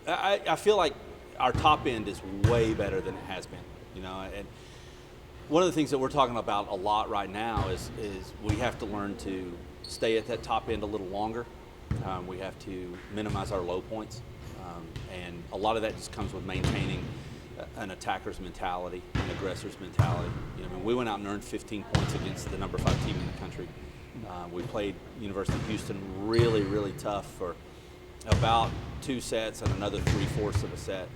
I feel like our top end is way better than it has been, and one of the things that we're talking about a lot right now is we have to learn to stay at that top end a little longer. We have to minimize our low points, and a lot of that just comes with maintaining an attacker's mentality, an aggressor's mentality. We went out and earned 15 points against the number 5 team in the country. We played University of Houston really, really tough for about 2 sets and another 3/4 of a set.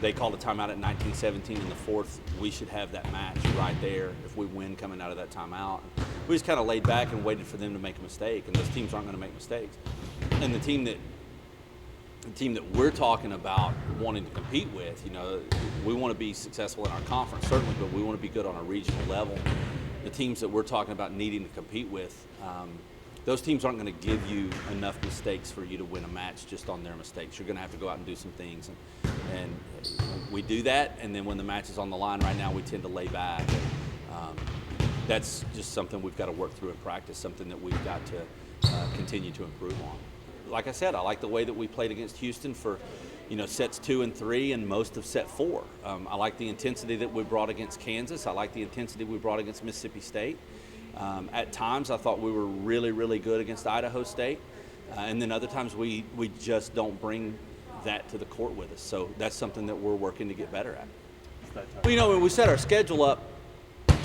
They called a timeout at 19-17 in the fourth. We should have that match right there if we win coming out of that timeout. We just kind of laid back and waited for them to make a mistake, and those teams aren't going to make mistakes. And the team that we're talking about wanting to compete with, we want to be successful in our conference, certainly, but we want to be good on a regional level. The teams that we're talking about needing to compete with, those teams aren't going to give you enough mistakes for you to win a match just on their mistakes. You're going to have to go out and do some things, and we do that, and then when the match is on the line right now, we tend to lay back. That's just something we've got to work through in practice, something that we've got to continue to improve on. Like I said, I like the way that we played against Houston for sets 2 and 3 and most of set 4. I like the intensity that we brought against Kansas. I like the intensity we brought against Mississippi State. At times I thought we were really, really good against Idaho State. And then other times we just don't bring that to the court with us. So that's something that we're working to get better at. Well, when we set our schedule up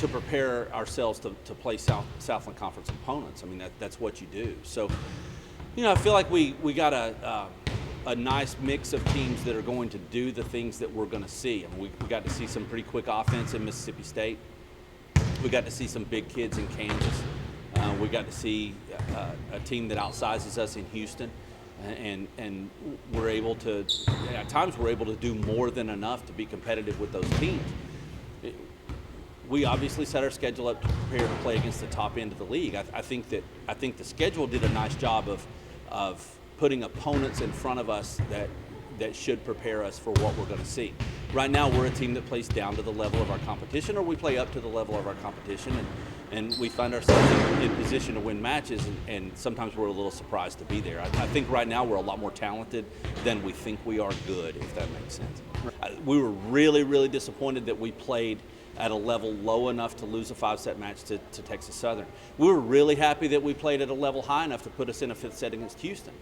to prepare ourselves to play Southland Conference opponents, that's what you do. So, I feel like we got a nice mix of teams that are going to do the things that we're going to see. We got to see some pretty quick offense in Mississippi State. We got to see some big kids in Kansas. We got to see a team that outsizes us in Houston, and we're able to, at times we're able to do more than enough to be competitive with those teams. We obviously set our schedule up to prepare to play against the top end of the league. I think the schedule did a nice job of putting opponents in front of us that should prepare us for what we're going to see. Right now, we're a team that plays down to the level of our competition, or we play up to the level of our competition, and we find ourselves in position to win matches, and sometimes we're a little surprised to be there. I think right now we're a lot more talented than we think we are good, if that makes sense. We were really, really disappointed that we played at a level low enough to lose a 5-set match to Texas Southern. We were really happy that we played at a level high enough to put us in a 5th set against Houston.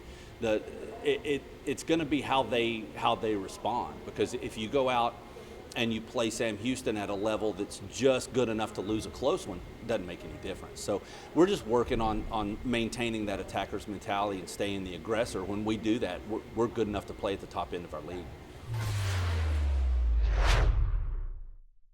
It's going to be how they respond, because if you go out and you play Sam Houston at a level that's just good enough to lose a close one, it doesn't make any difference. So we're just working on maintaining that attacker's mentality and staying the aggressor. When we do that, we're good enough to play at the top end of our league.